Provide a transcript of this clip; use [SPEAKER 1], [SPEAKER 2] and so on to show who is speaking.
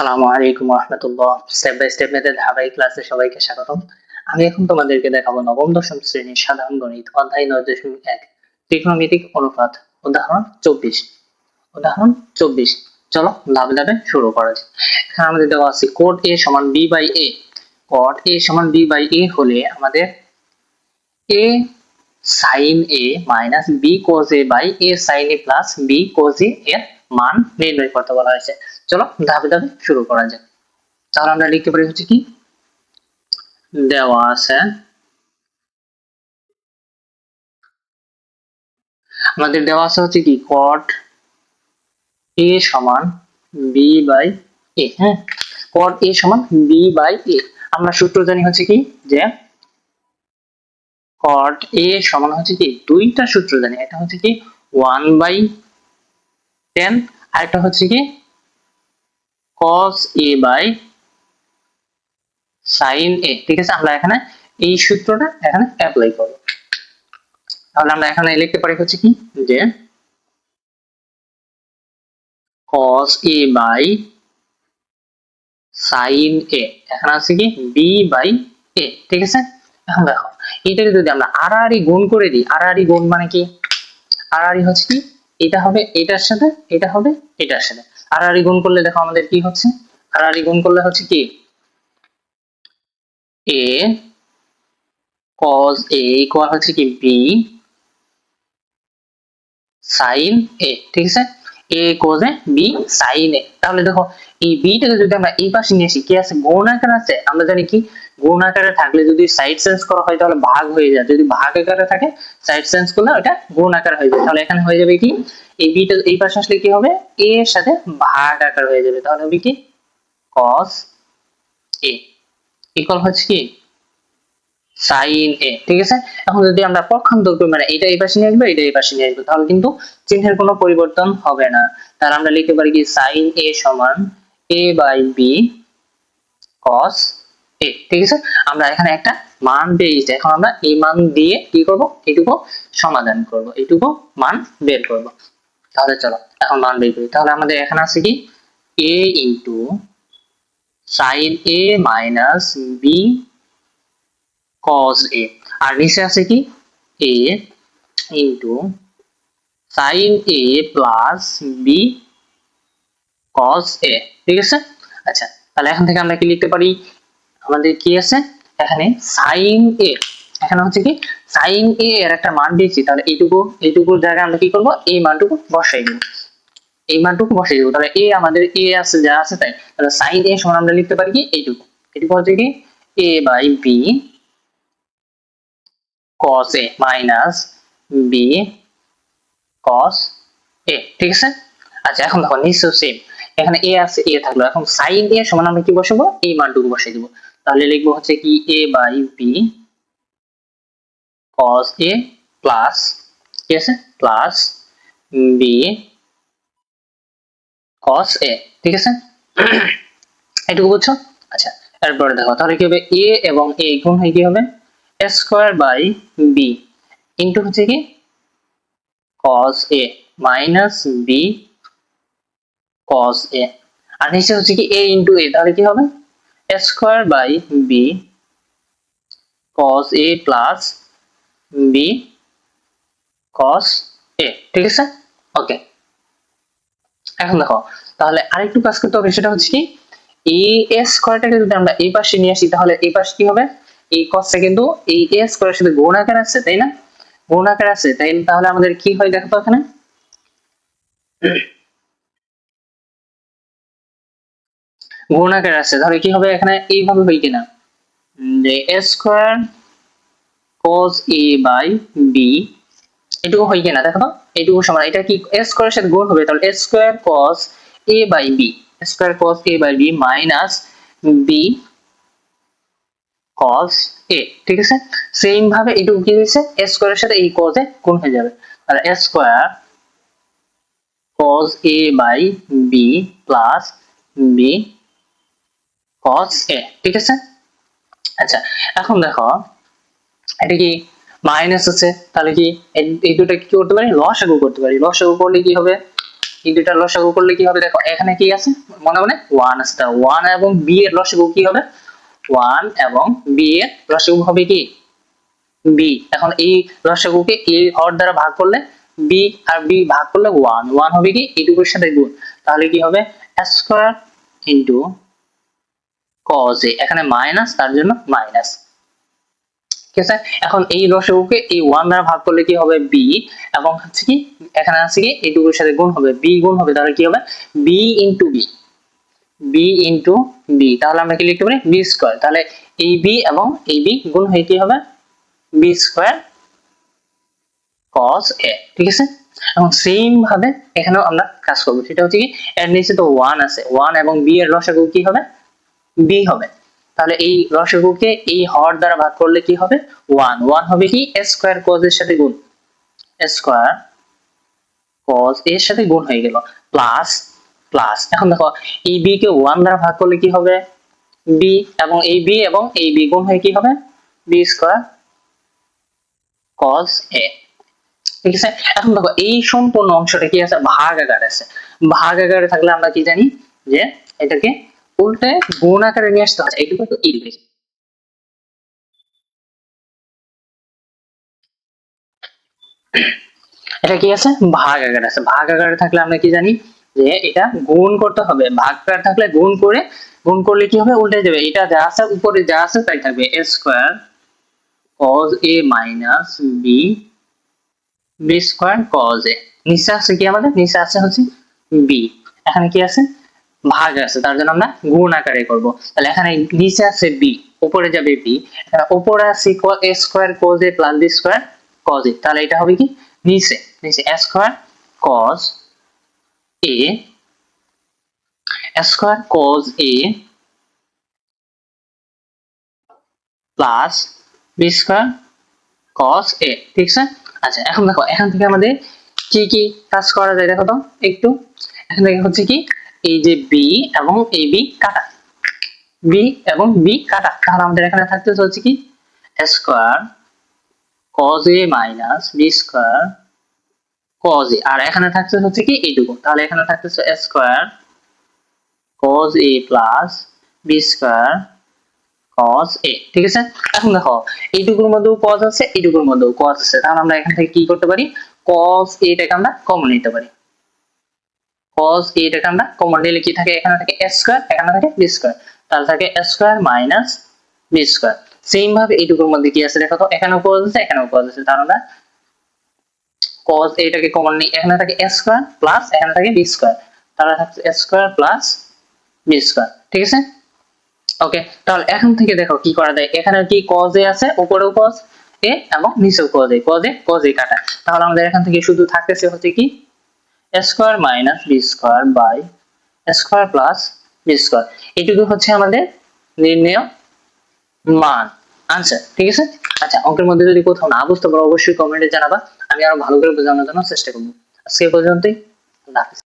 [SPEAKER 1] আসসালামু আলাইকুম রাহমাতুল্লাহ। স্টেপ বাই স্টেপ মেথড ধারাবাহিক ক্লাসে সবাইকে স্বাগতম। আমি এখন তোমাদেরকে দেখাবো নবম দশম শ্রেণীর সাধারণ গণিত অধ্যায় 9.1 ত্রিকোণমিতিক অনুপাত উদাহরণ 24। উদাহরণ 24, চলো ধাপে ধাপে শুরু করা যাক। এখানে আমাদের দেওয়া আছে cot a সমান b by a। cot a সমান b বাই a হলে আমাদের a sin a minus b cos a by a sin a plus b cos a এর মান নির্ণয় করতে বলা হয়েছে। চলো ধাপে ধাপে শুরু করা যাক। তাহলে আমরা লিখতে পারি হচ্ছে কি, দেওয়া আছে আমাদের দেওয়া আছে হচ্ছে কি cot a সমান b বাই a। হ্যাঁ, cot a সমান b বাই a। আমরা সূত্র জানি হচ্ছে কি যে cot a সমান হচ্ছে কি, দুইটা সূত্র জানি। একটা হচ্ছে কি 1/10 আর একটা হচ্ছে কি cos a by sin a। ঠিক আছে, আমরা এখানে এই সূত্রটা এখানে অ্যাপ্লাই করব। তাহলে আমরা এখানে লিখতে পারি হচ্ছে কি যে cos a by sin a, এখানে আছে কি b বাই a। ঠিক আছে, এখন দেখো এটাকে যদি আমরা আড়াআড়ি গুণ করে দিই, আড়াআড়ি গুণ মানে কি, আড়াআড়ি হচ্ছে কি এটা হবে এটার সাথে, এটা হবে এটার সাথে। আড়াআড়ি গুণ করলে দেখো আমাদের কি হচ্ছে, আড়াআড়ি গুণ করলে হচ্ছে কি a cos a ইকুয়াল হচ্ছে কি b sin a। ঠিক আছে, a cos a b sin a। তাহলে দেখো এই b টাকে যদি আমরা এই পাশে নিয়ে আসি, কি আছে গুণ আকারে আছে। আমরা জানি কি গুণ আকারে থাকলে যদি সাইড চেঞ্জ করা হয় তাহলে ভাগ হয়ে যায়, যদি ভাগ আকারে থাকে সাইড চেঞ্জ করলে ওটা গুণ আকার হয়ে যায়। তাহলে এখানে হয়ে যাবে কি এই b টা এই পাশে আসলে কি হবে a এর সাথে ভাগ আকার হয়ে যাবে। তাহলে হবে কি cos a ইকুয়াল হচ্ছে কি sin a। ঠিক আছে, এখন যদি আমরা পক্ষান্তর করি মানে এটা এই পাশে নিয়ে আসবো, এটা এই পাশে নিয়ে আসবো, তাহলে কিন্তু চিহ্নের কোনো পরিবর্তন হবে না। তাহলে আমরা লিখতে পারি কি sin a সমান a by b cos a। ঠিক আছে, আমরা এখানে একটা মান পেয়েছি। এখন আমরা এই মান দিয়ে কি করব, এইটুকু সমাধান করব, এইটুকু মান বের করব। তাহলে চলো এখন মান বের করি। তাহলে আমাদের এখানে আছে কি a into sin a minus b cos a, আর নিচে আছে কি a into sin a plus b cos a। ঠিক আছে, আচ্ছা তাহলে এখান থেকে আমরা কি লিখতে পারি, আমাদের কি আছে এখানে sin a, এখানে হচ্ছে কি sin a এর একটা মান দিয়েছি। তাহলে এইটুকুর জায়গায় আমরা কি করব, এই মানটুকু বসাই দেব, এই মানটুকু বসাই দেব। তাহলে a আমাদের a আছে যা আছে তাই। তাহলে sin a সমান আমরা লিখতে পারি কি এইটুকু, এইটুকু হচ্ছে কি a by b cos a minus b cos a। ঠিক আছে, আচ্ছা এখন দেখো নিশ্চয় সেম, এখানে a আছে, a থাকলো। এখন sin a সমান আমরা কি বসাবো, এই মানটুকু বসিয়ে দেব। তাহলে লিখবো হচ্ছে কি a by b cos a plus, ঠিক আছে, প্লাস b cos a। ঠিক আছে, এটুকু বুঝছো। আচ্ছা এরপরে দেখো তাহলে কি হবে a এবং a গুণ হয়ে কি হবে a square by b into হচ্ছে কি cos a minus b cos a, আর নিচে হচ্ছে কি a ইনটু a। তাহলে কি হবে a square by b cos a plus b cos a। ঠিক আছে, ওকে। এখন দেখো তাহলে আরেকটু কাজ করতে হবে, সেটা হচ্ছে কি এই a স্কয়ারটাকে যদি আমরা এই পাশে নিয়ে আসি তাহলে এই পাশে কি হবে, এই cosটা কিন্তু এই a স্কয়ারের সাথে গুণ আকারে আছে তাই না, গুণ আকারে আছে তাই। তাহলে আমাদের কি হয় দেখো তো এখানে গুণ আকারে আছে, তাহলে কি হবে এখানে এইভাবে হয় কিনা যে a square cos a by b, এটুকু হয় কিনা দেখো তো, এটুকু সমান এটা কি a স্কয়ারের সাথে গুণ হবে। তাহলে a square cos a by b, square cos a by b minus b cos a। ঠিক আছে, সেম ভাবে এটুকু কি হয়েছে a স্কয়ারের সাথে এই cos এ গুণ হয়ে যাবে। তাহলে a square cos a by b plus b cos a। ঠিক আছে, আচ্ছা এখন দেখো এটা কি মাইনাস আছে, তাহলে কি এই দুটো কি করতে পারি লসাগু করতে পারি। লসাগু করলে কি হবে এই দুইটা লসাগু করলে কি হবে দেখো এখানে কি আছে মনে মনে 1 আছে, 1 এবং b এর লসাগু কি হবে 1 এবং b এর লসাগু হবে কি b। এখন এই লসাগুকে a হর দ্বারা ভাগ করলে b আর b ভাগ করলে 1 1 হবে কি এইটুকুর সাথে গুণ, তাহলে কি হবে স্কয়ার ইনটু cos a, এখানে মাইনাস তার জন্য মাইনাস। ঠিক আছে, এখন এই লসাগুকে এই 1 দ্বারা ভাগ করলে কি হবে b এবং হচ্ছে কি এখানে আছে কি এইটুকুর সাথে গুণ হবে b গুণ হবে, তাহলে কি হবে b into b, b into b, তাহলে আমরা কি লিখতে পারি b স্কয়ার, তাহলে এই b এবং এই b গুণ হয়ে কি হবে b স্কয়ার cos a। ঠিক আছে, এবং সেম ভাবে এখানেও আমরা কাজ করব, সেটা হচ্ছে কি এর নিচে তো 1 আছে, 1 এবং b এর লসাগু কি হবে b হবে, তাহলে এই লসাগুকে এই হর দ্বারা ভাগ করলে কি হবে 1 1 হবে কি a স্কয়ার cos এর সাথে গুণ, a স্কয়ার cos এর সাথে গুণ হয়ে গেল প্লাস প্লাস। এখন দেখো এই b কে 1 দ্বারা ভাগ করলে কি হবে b এবং এই b গুণ হয়ে কি হবে b স্কয়ার cos a। ঠিক আছে, এখন দেখো এই সম্পূর্ণ অংশটা কি আছে ভাগ আকারে আছে, ভাগ আকারে থাকলে আমরা কি জানি যে এটাকে উল্টে গুণ আকারে নিয়ে আসতে হয়, এইটুকু তো এই দিকে এটা কি আছে ভাগ আকারে আছে, ভাগ আকারে থাকলে আমরা কি জানি যে এটা গুণ করতে হবে, ভাগ আকারে থাকলে গুণ করে গুণ করলে কি হবে উল্টে যাবে, এটা যা আছে উপরে যা আছে তাই থাকবে a square cos a minus b b square cos a, নিচে আছে কি আমাদের নিচে আছে হচ্ছে b, এখানে কি আছে ভাগ আছে তার জন্য আমরা গুণ আকারে করব, তাহলে এখানে নিচে আছে b উপরে যাবে b, উপরে আছে a square cos a plus b square cos a, তাহলে এটা হবে কি নিচে নিচে a square cos a plus b square cos a। ঠিক আছে, আচ্ছা এখন দেখো এখান থেকে আমাদের কি কি কাজ করা যায় দেখো তো একটু, এখান থেকে হচ্ছে কি এই যে b এবং এই b কাটা, b এবং b কাটা, তাহলে আমাদের এখানে থাকতেছে হচ্ছে কি square cos a minus b square cos a, আর এখানে থাকছে হচ্ছে কি এইটুকু, তাহলে এখানে থাকতেছে square cos a plus b square cos a। ঠিক আছে, এখন দেখো এইটুকুর মধ্যেও cos আছে এইটুকুর মধ্যেও cos আছে, তাহলে আমরা এখান থেকে কি করতে পারি cos a টাকে আমরা কমন নিতে পারি, cos a টাকে আমরা কমন নিলে কি থাকে এখানে থাকে a স্কয়ার এখানে থাকে b স্কয়ার, তাহলে থাকে a square minus b square. Same ভাবে এইটুকুর মধ্যে কি আছে দেখো তো এখানেও cos আছে এখানেও cos আছে, তাহলে আমরা cos a টাকে কমন নিই, এখানে থাকে a স্কয়ার প্লাস এখানে থাকে b স্কয়ার, তাহলে থাকছে a square plus b square. ঠিক আছে, ওকে, তাহলে এখন থেকে দেখো কি করা যায়, এখানে কি cos a আছে উপরেও cos a এবং নিচেও cos a কাটা, তাহলে আমাদের এখান থেকে শুধু থাকতেছে হচ্ছে কি a square minus b square by a square plus b square, এইটুকু হচ্ছে আমাদের নির্ণেয় মান আনসার। ঠিক আছে, আচ্ছা অঙ্কের মধ্যে যদি কোথাও না বুঝতে পারো অবশ্যই কমেন্টে জানাবা, আমি আরো ভালো করে বোঝানোর জন্য চেষ্টা করব। আজকে পর্যন্তই, আল্লাহ হাফেজ।